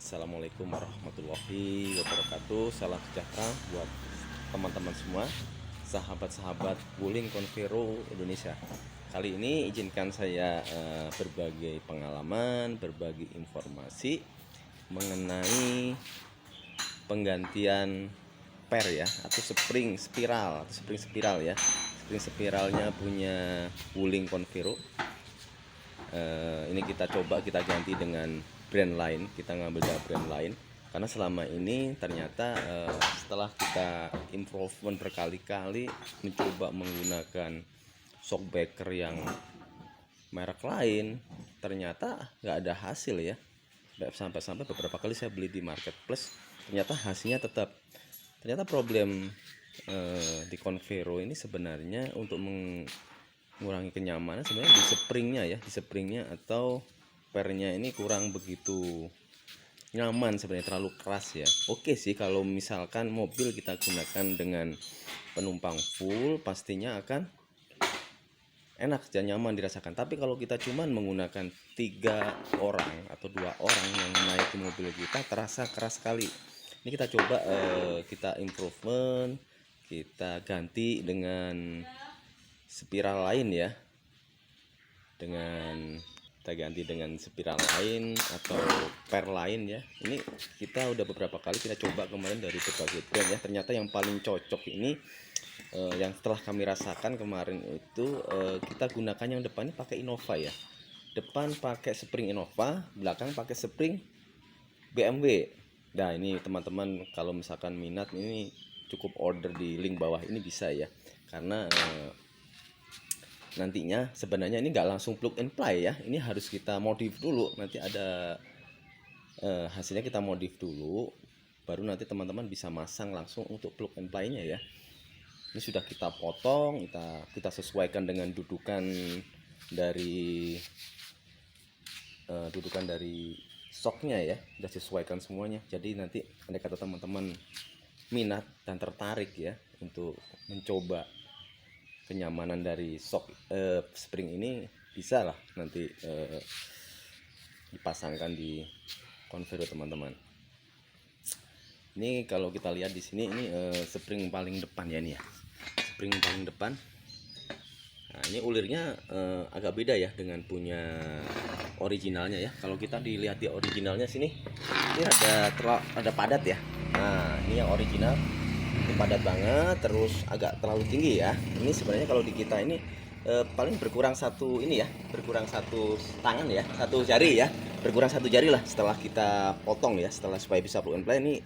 Assalamualaikum warahmatullahi wabarakatuh. Salam sejahtera buat teman-teman semua, sahabat-sahabat Wuling Convero Indonesia. Kali ini izinkan saya berbagi pengalaman, berbagi informasi mengenai penggantian per ya, atau spring spiral ya. Spring spiralnya punya Wuling Convero. Ini kita coba kita ganti dengan brand lain, kita ngambil dari brand lain karena selama ini ternyata setelah kita improvement berkali-kali mencoba menggunakan shockbreaker yang merek lain, ternyata nggak ada hasil ya. Sampai beberapa kali saya beli di marketplace, ternyata hasilnya ternyata problem di Convero ini sebenarnya untuk mengurangi kenyamanan sebenarnya di springnya atau pernya ini kurang begitu nyaman, sebenarnya terlalu keras ya. Oke sih, kalau misalkan mobil kita gunakan dengan penumpang full pastinya akan enak dan nyaman dirasakan, tapi kalau kita cuman menggunakan 3 orang atau 2 orang yang naik di mobil kita, terasa keras sekali. Ini kita coba kita improvement, kita ganti dengan spiral lain ya, kita ganti dengan spiral lain atau per lain ya. Ini kita udah beberapa kali kita coba kemarin dari berbagai brand ya, ternyata yang paling cocok ini yang setelah kami rasakan kemarin itu kita gunakan yang depannya pakai Innova ya, depan pakai spring Innova, belakang pakai spring BMW. Nah ini teman-teman kalau misalkan minat ini cukup order di link bawah ini bisa ya, karena nantinya sebenarnya ini nggak langsung plug and play ya, ini harus kita modif dulu, nanti ada hasilnya kita modif dulu, baru nanti teman-teman bisa masang langsung untuk plug and play-nya ya. Ini sudah kita potong, kita sesuaikan dengan dudukan dari shocknya ya, sudah sesuaikan semuanya. Jadi nanti andai kata teman-teman minat dan tertarik ya untuk mencoba kenyamanan dari shock spring ini, bisa lah nanti dipasangkan di Convero teman-teman. Ini kalau kita lihat di sini ini spring paling depan ya, ini ya spring paling depan. Nah ini ulirnya agak beda ya dengan punya originalnya ya. Kalau kita dilihat di originalnya sini, ini ada padat ya. Nah ini yang original ini padat banget, terus agak terlalu tinggi ya. Ini sebenarnya kalau di kita ini paling berkurang satu ini ya, berkurang satu tangan ya, satu jari ya, berkurang satu jari lah setelah kita potong ya, setelah supaya bisa plug and play ini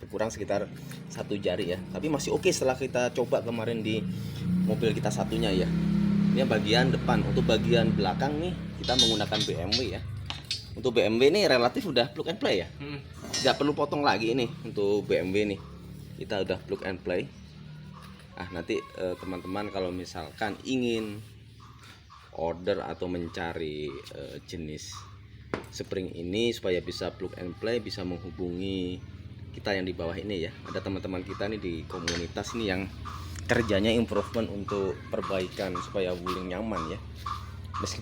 berkurang sekitar satu jari ya. Tapi masih oke setelah kita coba kemarin di mobil kita satunya ya. Ini bagian depan. Untuk bagian belakang nih kita menggunakan BMW ya. Untuk BMW ini relatif udah plug and play ya, nggak perlu potong lagi ini. Untuk BMW nih kita udah plug and play. Ah nanti teman-teman kalau misalkan ingin order atau mencari jenis spring ini supaya bisa plug and play, bisa menghubungi kita yang di bawah ini ya. Ada teman-teman kita nih di komunitas nih yang kerjanya improvement untuk perbaikan supaya Wuling nyaman ya.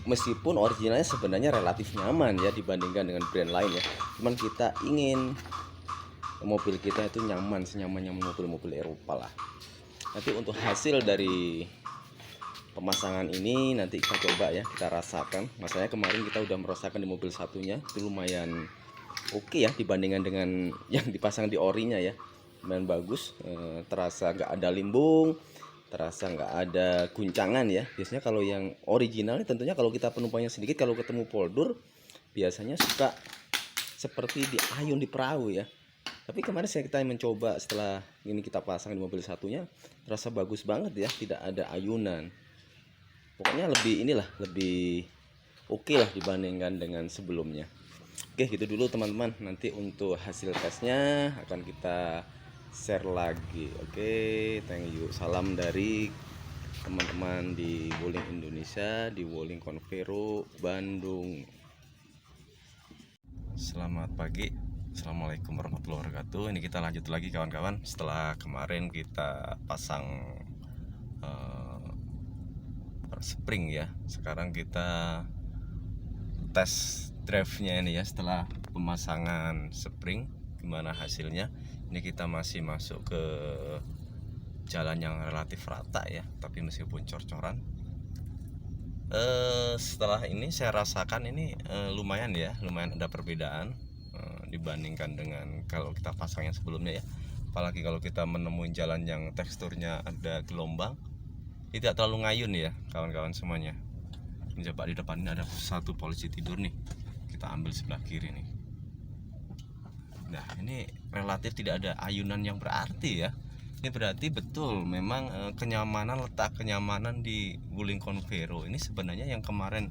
Meskipun originalnya sebenarnya relatif nyaman ya dibandingkan dengan brand lain ya, cuman kita ingin mobil kita itu nyaman, senyaman mobil-mobil Eropa lah. Nanti untuk hasil dari pemasangan ini nanti kita coba ya, kita rasakan. Masanya kemarin kita udah merasakan di mobil satunya itu lumayan oke ya dibandingkan dengan yang dipasang di orinya ya, lumayan bagus. Terasa nggak ada limbung, terasa nggak ada guncangan ya. Biasanya kalau yang originalnya tentunya kalau kita penumpangnya sedikit, kalau ketemu poldur biasanya suka seperti diayun di perahu ya. Tapi kemarin kita mencoba setelah ini kita pasang di mobil satunya, terasa bagus banget ya, tidak ada ayunan. Pokoknya lebih oke lah dibandingkan dengan sebelumnya. Oke gitu dulu teman-teman, nanti untuk hasil tesnya akan kita share lagi. Oke, thank you. Salam dari teman-teman di Wuling Indonesia, di Wuling Convero Bandung. Selamat pagi. Assalamualaikum warahmatullahi wabarakatuh. Ini kita lanjut lagi kawan-kawan. Setelah kemarin kita pasang spring ya, sekarang kita tes drive-nya ini ya, setelah pemasangan spring gimana hasilnya. Ini kita masih masuk ke jalan yang relatif rata ya, tapi meskipun cor-coran. Setelah ini saya rasakan ini lumayan ada perbedaan dibandingkan dengan kalau kita pasang yang sebelumnya ya. Apalagi kalau kita menemui jalan yang teksturnya ada gelombang, tidak terlalu ngayun ya kawan-kawan semuanya. Ini coba di depan ini ada satu polisi tidur nih, kita ambil sebelah kiri nih. Nah ini relatif tidak ada ayunan yang berarti ya. Ini berarti betul memang letak kenyamanan di Wuling Convero ini sebenarnya yang kemarin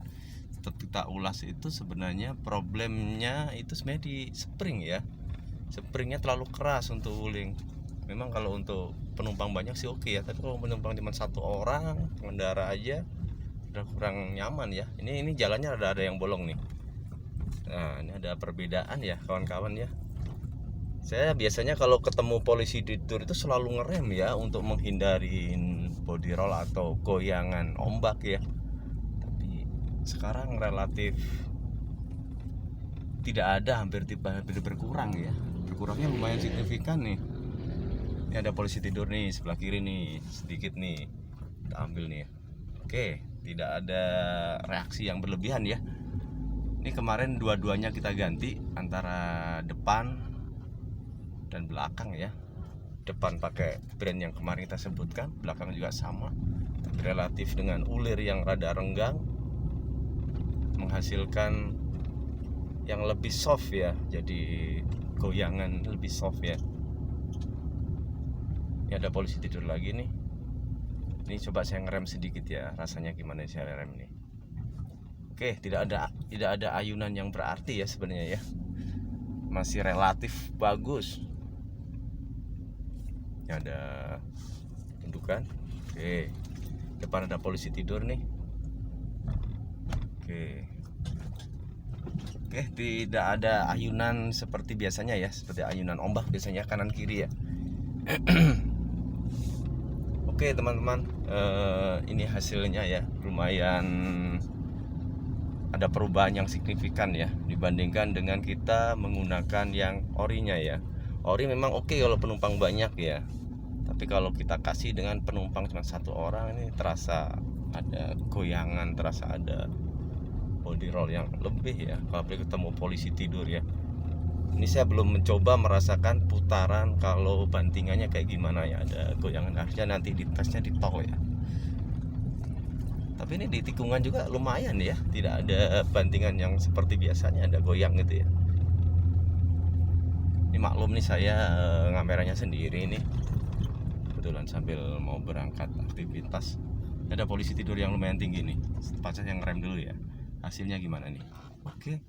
kita ulas itu sebenarnya problemnya itu sebenarnya di spring ya. Springnya terlalu keras untuk Wuling. Memang kalau untuk penumpang banyak sih oke ya, tapi kalau penumpang cuma satu orang pengendara aja udah kurang nyaman ya. Ini jalannya ada yang bolong nih. Nah ini ada perbedaan ya kawan-kawan ya. Saya biasanya kalau ketemu polisi tidur itu selalu ngerem ya untuk menghindari body roll atau goyangan ombak ya. Tapi sekarang relatif tidak ada, hampir berkurang ya. Berkurangnya lumayan signifikan nih. Ini ada polisi tidur nih sebelah kiri nih, sedikit nih. Kita ambil nih. Oke, tidak ada reaksi yang berlebihan ya. Ini kemarin dua-duanya kita ganti antara depan dan belakang ya. Depan pakai brand yang kemarin kita sebutkan, belakang juga sama, tapi relatif dengan ulir yang rada renggang menghasilkan yang lebih soft ya, jadi goyangan lebih soft ya. Ini ada polisi tidur lagi nih. Ini coba saya ngerem sedikit ya, rasanya gimana saya rem nih. Oke, tidak ada ayunan yang berarti ya sebenarnya ya, masih relatif bagus. Ini ada tundukan. Oke, depan ada polisi tidur nih. Oke, tidak ada ayunan seperti biasanya ya, seperti ayunan ombak biasanya kanan kiri ya. Oke teman-teman, ini hasilnya ya, lumayan ada perubahan yang signifikan ya dibandingkan dengan kita menggunakan yang orinya ya. Ori memang oke kalau penumpang banyak ya, tapi kalau kita kasih dengan penumpang cuma satu orang ini terasa ada goyangan, terasa ada body roll yang lebih ya kalau ketemu polisi tidur ya. Ini saya belum mencoba merasakan putaran kalau bantingannya kayak gimana ya, ada goyangan. Harusnya nanti di tesnya di tol ya. Tapi ini di tikungan juga lumayan ya, tidak ada bantingan yang seperti biasanya ada goyang gitu ya. Ini maklum nih saya ngameranya sendiri nih, kebetulan sambil mau berangkat aktivitas. Ada polisi tidur yang lumayan tinggi nih, pasnya yang rem dulu ya. Hasilnya gimana nih? Oke,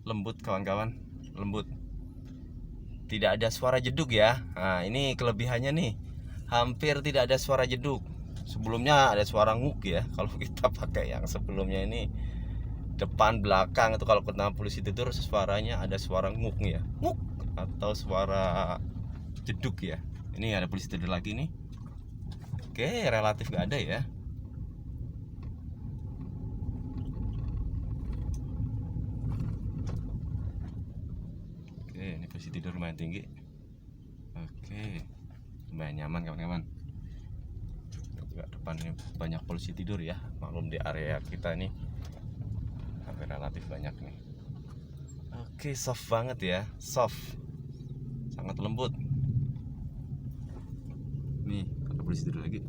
lembut kawan-kawan, lembut. Tidak ada suara jeduk ya. Nah ini kelebihannya nih, hampir tidak ada suara jeduk. Sebelumnya ada suara nguk ya, kalau kita pakai yang sebelumnya ini depan belakang itu kalau kena polisi tidur suaranya ada suara nguk ya, nguk atau suara jeduk ya. Ini ada polisi tidur lagi nih. Oke, relatif gak ada ya. Oke, ini polisi tidur lumayan tinggi. Oke, lumayan nyaman kawan-kawan. Juga depan ini banyak polisi tidur ya, maklum di area kita nih hampir relatif banyak nih. Oke, soft banget ya, soft, sangat lembut. Nih ada polisi tidur lagi,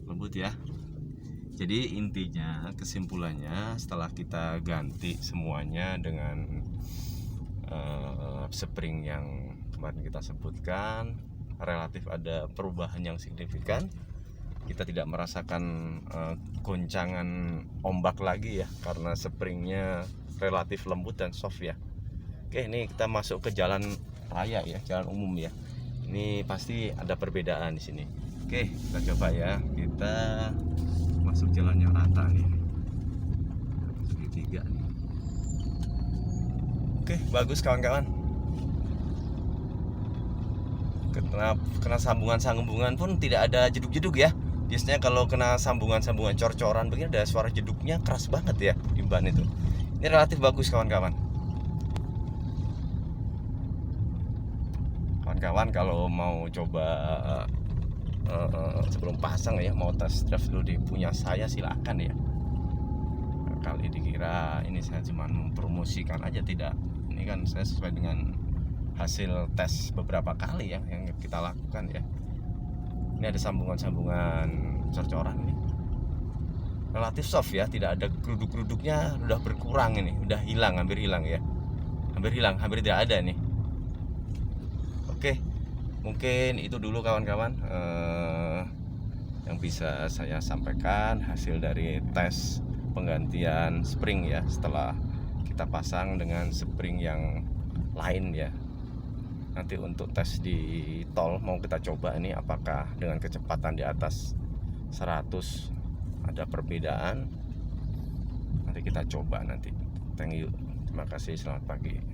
lembut ya. Jadi intinya kesimpulannya setelah kita ganti semuanya dengan spring yang kemarin kita sebutkan, relatif ada perubahan yang signifikan. Kita tidak merasakan goncangan ombak lagi ya, karena springnya relatif lembut dan soft ya. Oke, ini kita masuk ke jalan raya ya, jalan umum ya. Ini pasti ada perbedaan di sini. Oke, kita coba ya. Kita masuk jalan yang rata nih, segitiga nih. Oke, bagus kawan-kawan. Kena sambungan-sambungan pun tidak ada jeduk-jeduk ya. Biasanya kalau kena sambungan-sambungan cor-coran begini ada suara jeduknya keras banget ya di ban itu. Ini relatif bagus kawan-kawan. Kawan-kawan kalau mau coba sebelum pasang ya, mau test drive dulu di punya saya, silakan ya. Kali dikira ini saya cuma mempromosikan aja, tidak. Ini kan saya sesuai dengan hasil tes beberapa kali ya yang kita lakukan ya. Ini ada sambungan-sambungan cor-coran ini. Relatif soft ya, tidak ada geruduk-geruduknya, udah berkurang ini, udah hilang, hampir hilang ya. Hampir hilang, hampir tidak ada nih. Oke, mungkin itu dulu kawan-kawan yang bisa saya sampaikan hasil dari tes penggantian spring ya, setelah kita pasang dengan spring yang lain ya. Nanti untuk tes di tol mau kita coba ini apakah dengan kecepatan di atas 100 ada perbedaan. Nanti kita coba nanti. Thank you, terima kasih, selamat pagi.